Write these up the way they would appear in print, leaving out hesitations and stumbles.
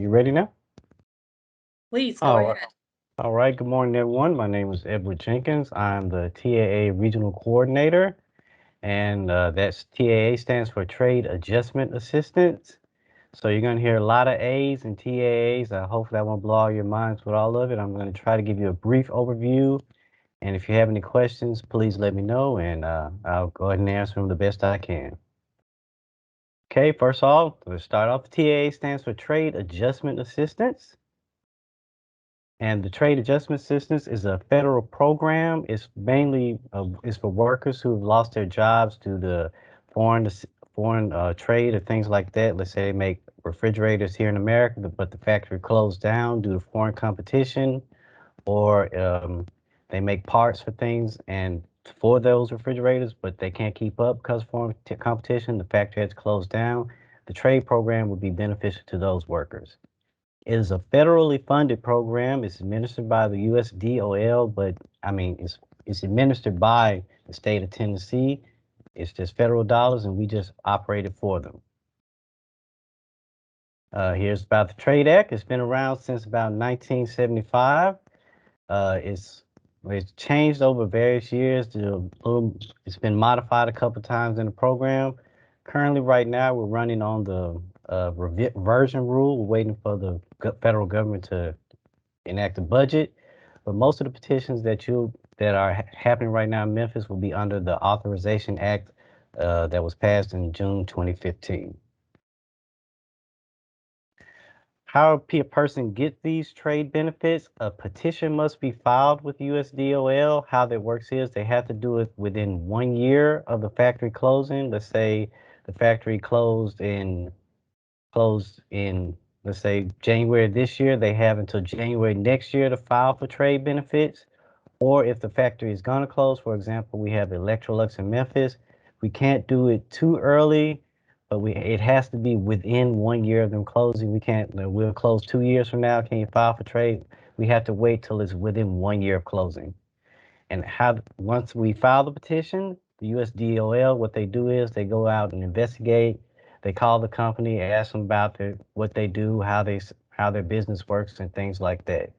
You ready now? Please go All right. ahead. All right. Good morning, everyone. My name is Edward Jenkins. I'm the TAA Regional Coordinator, and that's TAA stands for Trade Adjustment Assistance. So you're going to hear a lot of A's and TAAs. I hope that won't blow all your minds with all of it. I'm going to try to give you a brief overview, and if you have any questions, please let me know, and I'll go ahead and answer them the best I can. Okay, first off, let's start off. TAA stands for Trade Adjustment Assistance. And the Trade Adjustment Assistance is a federal program. It's mainly it's for workers who have lost their jobs due to foreign trade or things like that. Let's say they make refrigerators here in America, but the factory closed down due to foreign competition, or they make parts for things and for those refrigerators, but they can't keep up because of foreign competition. The factory has closed down. The trade program would be beneficial to those workers. It is a federally funded program. It's administered by the USDOL, but I mean, it's administered by the state of Tennessee. It's just federal dollars, and we just operate it for them. Here's about the Trade Act. It's been around since about 1975. Uh, it's it's changed over various years. It's been modified a couple times in the program. Currently, right now, we're running on the version rule. We're waiting for the federal government to enact a budget. But most of the petitions that are happening right now in Memphis will be under the Authorization Act that was passed in June 2015. How a person get these trade benefits? A petition must be filed with USDOL. How that works is they have to do it within 1 year of the factory closing. Let's say the factory closed in let's say January this year. They have until January next year to file for trade benefits. Or if the factory is going to close, for example, we have Electrolux in Memphis. We can't do it too early, but it has to be within 1 year of them closing. We can't, we'll close 2 years from now. Can you file for trade? We have to wait till it's within 1 year of closing. And once we file the petition, the USDOL, what they do is they go out and investigate. They call the company, ask them about what they do, how their business works, and things like that.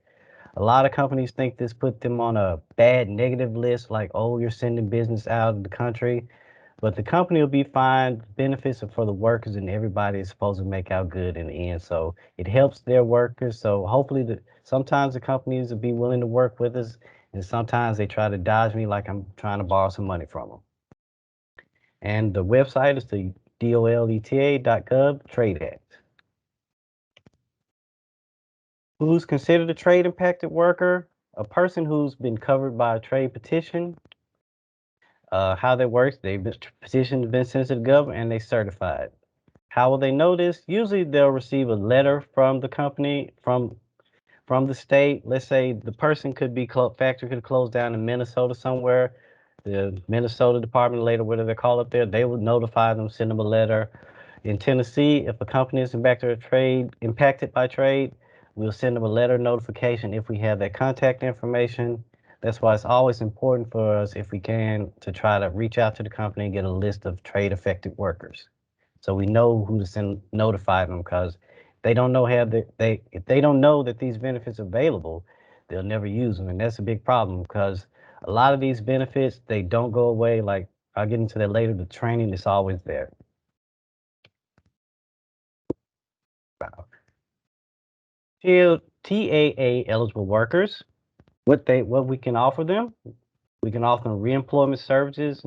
A lot of companies think this put them on a bad negative list, like, oh, you're sending business out of the country. But the company will be fine. Benefits are for the workers, and everybody is supposed to make out good in the end. So it helps their workers. So hopefully, sometimes the companies will be willing to work with us, and sometimes they try to dodge me like I'm trying to borrow some money from them. And the website is the doleta.gov Trade Act. Who's considered a trade impacted worker? A person who's been covered by a trade petition. How that works, petition has been sent to the government and they certified. How will they know this? Usually they'll receive a letter from the company, from the state. Let's say the person could be factory could close down in Minnesota somewhere. The Minnesota Department of Labor, whatever they call up there, they will notify them, send them a letter. In Tennessee, if a company is impacted by trade, we'll send them a letter notification if we have that contact information. That's why it's always important for us, if we can, to try to reach out to the company and get a list of trade affected workers, so we know who to send notify them. Because they don't know if they don't know that these benefits are available, they'll never use them, and that's a big problem because a lot of these benefits, they don't go away. Like, I'll get into that later. The training is always there. TAA eligible workers, what we can offer them. We can offer them reemployment services,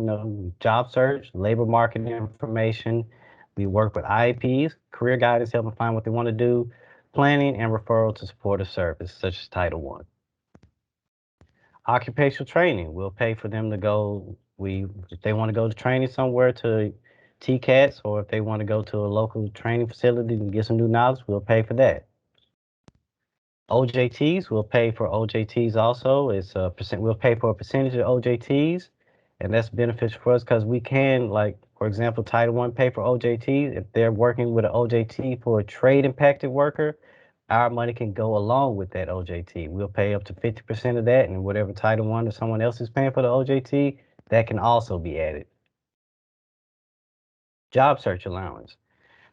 job search, labor market information. We work with IAPs, career guidance, help them find what they want to do, planning and referral to support a service such as Title One. Occupational training, we'll pay for them to go. If they want to go to training somewhere to TCATs, or if they want to go to a local training facility and get some new knowledge, we'll pay for that. OJTs, we'll pay for OJTs also. It's a percent. We'll pay for a percentage of OJTs, and that's beneficial for us because we can, like, for example, Title One pay for OJTs. If they're working with an OJT for a trade impacted worker, our money can go along with that OJT. We'll pay up to 50% of that, and whatever Title One or someone else is paying for the OJT, that can also be added. Job search allowance.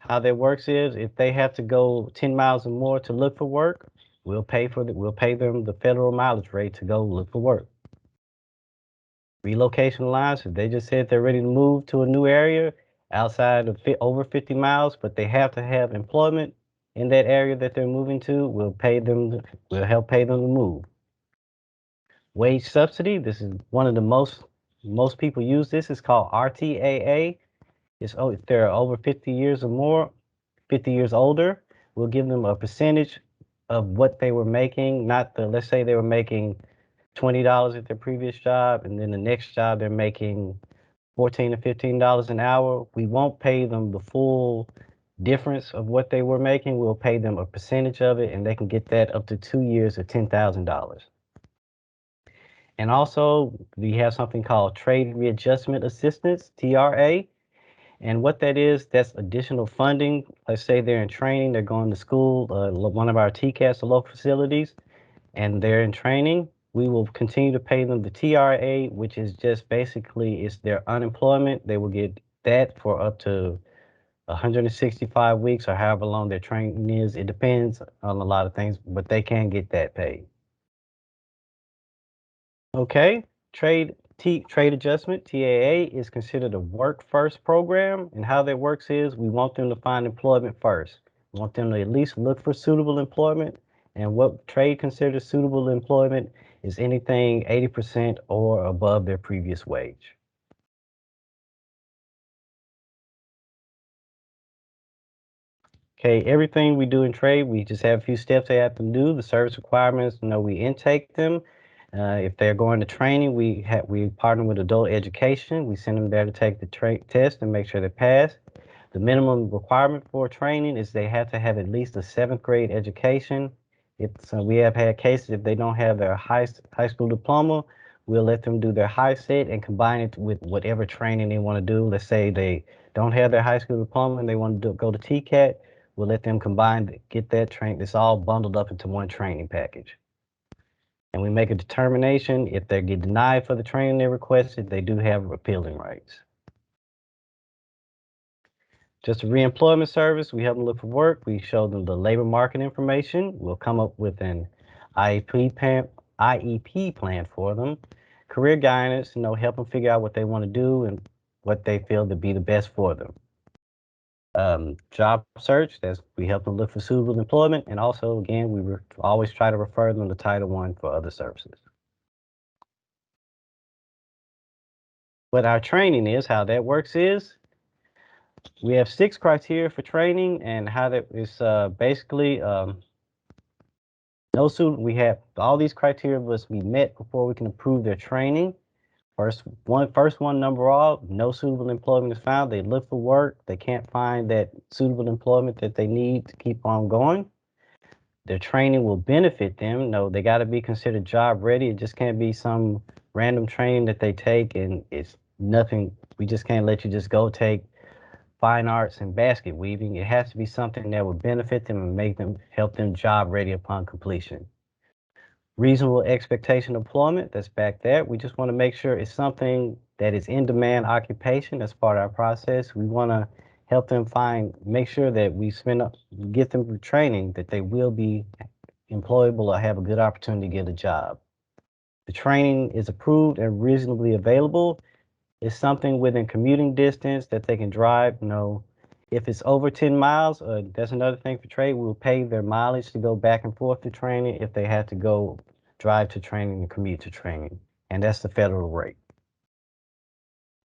How that works is if they have to go 10 miles or more to look for work, we'll pay them the federal mileage rate to go look for work. Relocation allowance, if they just said they're ready to move to a new area outside of over 50 miles, but they have to have employment in that area that they're moving to, we'll help pay them to move. Wage subsidy, this is one of the most people use this. It's called RTAA. If they're over 50 years or more, 50 years older, we'll give them a percentage of what they were making, not the, let's say they were making $20 at their previous job, and then the next job they're making 14 to $15 an hour. We won't pay them the full difference of what they were making. We'll pay them a percentage of it, and they can get that up to 2 years of $10,000. And also, we have something called Trade Readjustment Assistance, TRA. And what that is, that's additional funding. Let's say they're in training, they're going to school, one of our TCAS, the local facilities, and they're in training. We will continue to pay them the TRA, which is just basically it's their unemployment. They will get that for up to 165 weeks or however long their training is. It depends on a lot of things, but they can get that paid. Okay, trade adjustment (TAA) is considered a work first program, and how that works is we want them to find employment first. We want them to at least look for suitable employment, and what trade considers suitable employment is anything 80% or above their previous wage. Okay, everything we do in trade, we just have a few steps they have to do. The service requirements, we intake them. If they're going to training, we partner with adult education. We send them there to take the test and make sure they pass. The minimum requirement for training is they have to have at least a seventh grade education. We have had cases if they don't have their high school diploma, we'll let them do their high set and combine it with whatever training they want to do. Let's say they don't have their high school diploma and they want to go to TCAT. We'll let them get that train. It's all bundled up into one training package. And we make a determination if they get denied for the training they requested, they do have appealing rights. Just a reemployment service, we help them look for work. We show them the labor market information. We'll come up with an IEP plan for them. Career guidance, help them figure out what they want to do and what they feel to be the best for them. Job search, we help them look for suitable employment. And also, again, we always try to refer them to Title I for other services. What our training is, how that works is, we have 6 criteria for training, and how that is basically no student. We have all these criteria must be met before we can approve their training. First one, number all, no suitable employment is found. They look for work. They can't find that suitable employment that they need to keep on going. Their training will benefit them. No, they got to be considered job ready. It just can't be some random training that they take and it's nothing. We just can't let you just go take fine arts and basket weaving. It has to be something that would benefit them and help them job ready upon completion. Reasonable expectation of employment, that's back there. We just want to make sure it's something that is in demand occupation. That's part of our process. We want to help them make sure that get them through training that they will be employable or have a good opportunity to get a job. The training is approved and reasonably available. It's something within commuting distance that they can drive. If it's over 10 miles, that's another thing for trade. We'll pay their mileage to go back and forth to training if they have to go drive to training and commute to training. And that's the federal rate.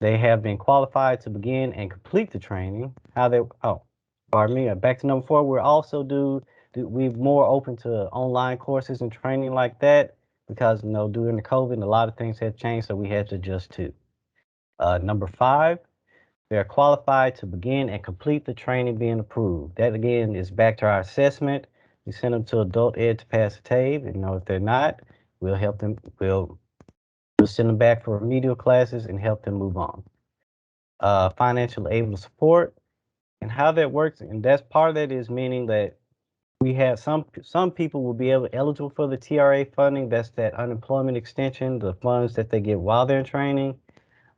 They have been qualified to begin and complete the training. Pardon me. Back to number 4. We're also we're more open to online courses and training like that because, during the COVID, a lot of things have changed, so we had to adjust too. Number 5, they are qualified to begin and complete the training being approved. That again is back to our assessment. We send them to adult ed to pass the TABE, and if they're not, we'll help them. We'll send them back for remedial classes and help them move on. Financial able support and how that works, and that's part of that is meaning that we have some people will be eligible for the TRA funding. That's that unemployment extension, the funds that they get while they're in training.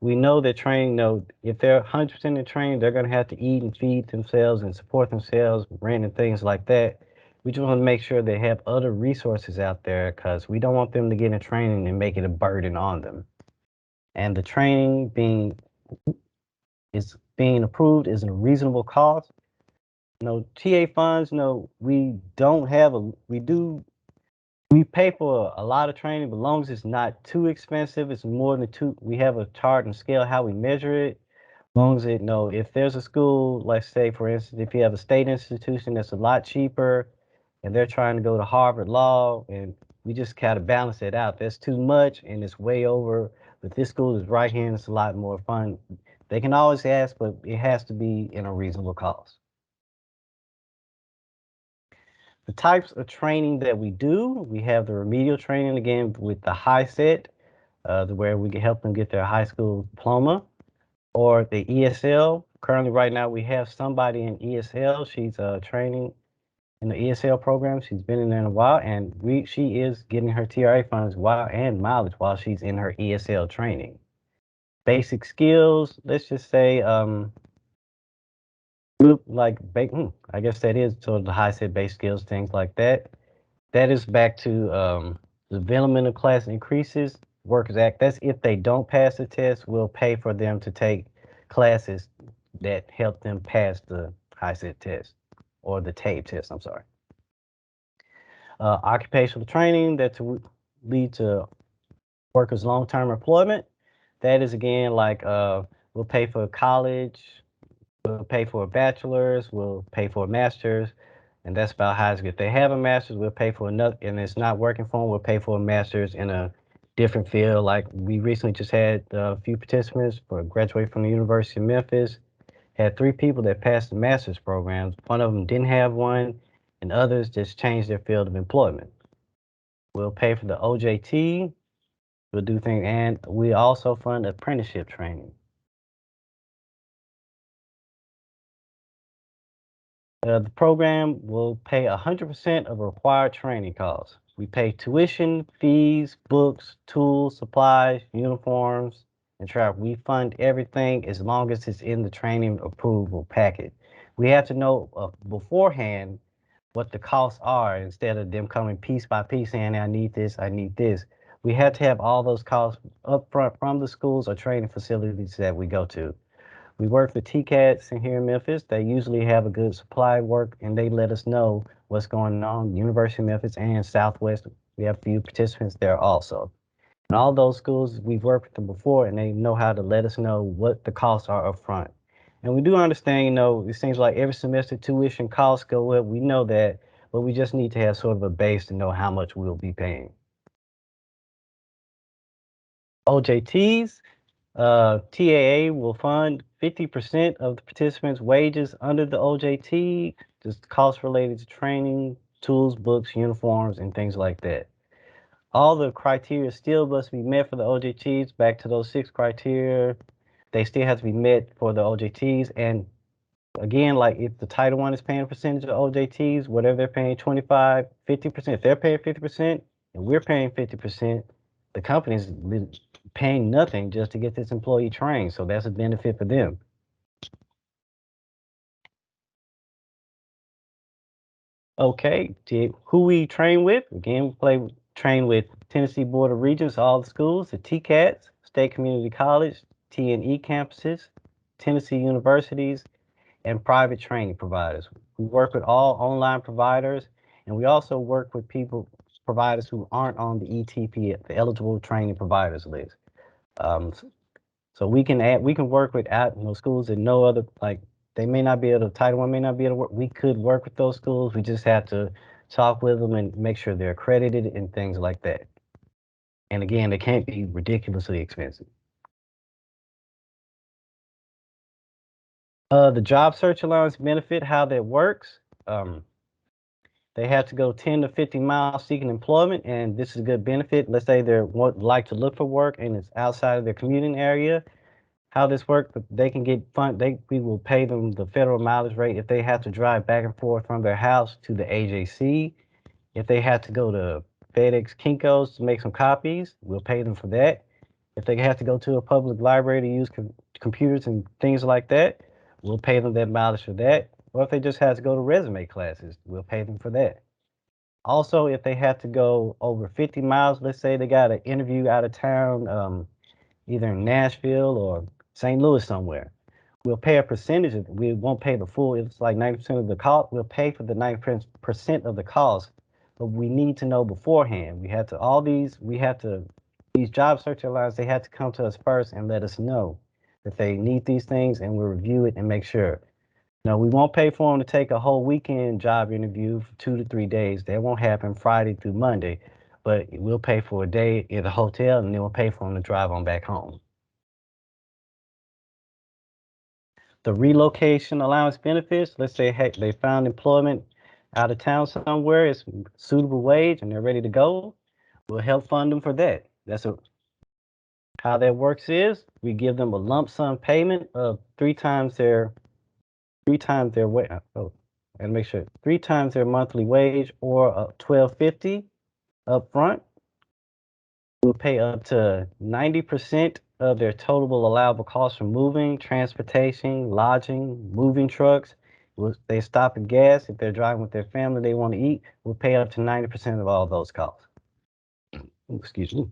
We know that training, if they're 100% in training, they're going to have to eat and feed themselves and support themselves, rent and things like that. We just want to make sure they have other resources out there because we don't want them to get in training and make it a burden on them. And the training being approved is a reasonable cost. TA funds, we don't have a we do we pay for a lot of training, but long as it's not too expensive, it's more than two. We have a chart and scale how we measure it. Long as it if there's a school, let's say for instance, if you have a state institution that's a lot cheaper, and they're trying to go to Harvard Law, and we just kind of balance it out. That's too much, and it's way over. But this school is right here, and it's a lot more fun. They can always ask, but it has to be in a reasonable cost. The types of training that we have the remedial training again with the high set, where we can help them get their high school diploma, or the ESL. Currently, right now, we have somebody in ESL. She's training in the ESL program. She's been in there a while, and she is getting her TRA funds while and mileage while she's in her ESL training. Basic skills, let's just say, I guess that is sort of the high set base skills, things like that. That is back to the development of class increases, Workers Act. That's if they don't pass the test, we'll pay for them to take classes that help them pass the high set test or the TABE test, I'm sorry. Occupational training that to lead to workers' long-term employment. That is again like we'll pay for college, we'll pay for a bachelor's, we'll pay for a master's, and that's about how it's. If they have a master's, we'll pay for another, and it's not working for them, we'll pay for a master's in a different field. Like we recently just had a few participants for graduate from the University of Memphis. Had 3 people that passed the master's programs. One of them didn't have one, and others just changed their field of employment. We'll pay for the OJT. We'll do things, and we also fund apprenticeship training. The program will pay 100% of required training costs. We pay tuition, fees, books, tools, supplies, uniforms, and travel. We fund everything as long as it's in the training approval packet. We have to know beforehand what the costs are instead of them coming piece by piece saying, I need this, I need this. We have to have all those costs up front from the schools or training facilities that we go to. We work with TCATs in here in Memphis. They usually have a good supply work and they let us know what's going on. University of Memphis and Southwest, we have a few participants there also. And all those schools, we've worked with them before and they know how to let us know what the costs are up front. And we do understand, it seems like every semester tuition costs go up. We know that, but we just need to have sort of a base to know how much we'll be paying. OJTs, TAA will fund 50% of the participants' wages under the OJT, just costs related to training, tools, books, uniforms, and things like that. All the criteria still must be met for the OJTs. Back to those 6 criteria, they still have to be met for the OJTs. And again, like if the Title I is paying a percentage of OJTs, whatever they're paying 25, 50%, if they're paying 50% and we're paying 50%, the company's paying nothing just to get this employee trained. So that's a benefit for them. Okay, who we train with? Again, train with Tennessee Board of Regents, all the schools, the TCATs, State Community College, T&E campuses, Tennessee universities, and private training providers. We work with all online providers, and we also work with providers who aren't on the ETP, the eligible training providers list. Um, so we can work with schools that no other, like they may not be able to, Title I may not be able to work. We could work with those schools. We just have to talk with them and make sure they're accredited and things like that. And again, they can't be ridiculously expensive. The job search allowance benefit, how that works. They have to go 10 to 50 miles seeking employment, and this is a good benefit. Let's say they like to look for work and it's outside of their commuting area. How this works, they can get we will pay them the federal mileage rate if they have to drive back and forth from their house to the AJC. If they have to go to FedEx Kinko's to make some copies, we'll pay them for that. If they have to go to a public library to use computers and things like that, we'll pay them that mileage for that. Or if they just have to go to resume classes, we'll pay them for that. Also, if they have to go over 50 miles, let's say they got an interview out of town, either in Nashville or St. Louis somewhere, we'll pay a percentage of it. We won't pay the full, if it's like 90% of the cost, we'll pay for the 90% of the cost. But we need to know beforehand. These job search lines, they have to come to us first and let us know that they need these things, and we'll review it and make sure. No, we won't pay for them to take a whole weekend job interview for 2 to 3 days. That won't happen Friday through Monday, but we'll pay for a day in the hotel, and then we'll pay for them to drive on back home. The relocation allowance benefits, let's say, hey, they found employment out of town somewhere, it's suitable wage, and they're ready to go, we'll help fund them for that. How that works is we give them a lump sum payment of three times their wage. Oh, and make sure 3 times their monthly wage, or $12.50 up front. We'll pay up to 90% of their total allowable costs for moving, transportation, lodging, moving trucks. They stop at gas. If they're driving with their family, they want to eat, we'll pay up to 90% of all those costs. Excuse me.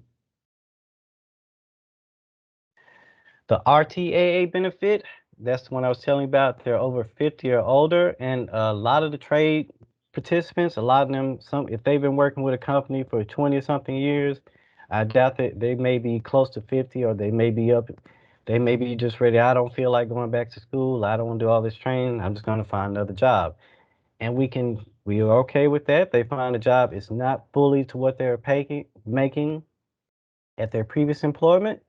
The RTAA benefit, that's the one I was telling you about. They're over 50 or older, and a lot of the trade participants, a lot of them, if they've been working with a company for 20 or something years, I doubt that they may be close to 50, or they may be just ready. I don't feel like going back to school. I don't want to do all this training. I'm just going to find another job. And we are okay with that. They find a job, it's not fully to what they're making at their previous employment,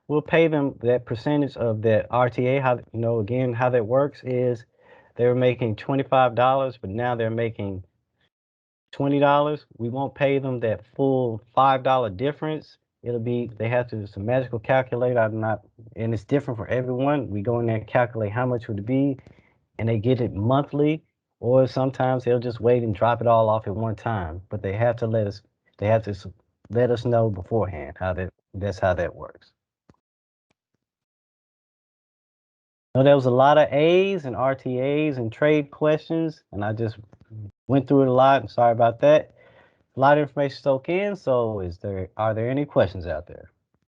we'll pay them that percentage of that RTA. Again, how that works is they were making $25, but now they're making $20. We won't pay them that full $5 difference. They have to do some magical calculator. And it's different for everyone. We go in there and calculate how much would it be, and they get it monthly, or sometimes they'll just wait and drop it all off at one time. But they have to let us know beforehand that's how that works. No, there was a lot of A's and RTAs and trade questions, and I just went through it a lot. And sorry about that. A lot of information soak in. So, are there any questions out there?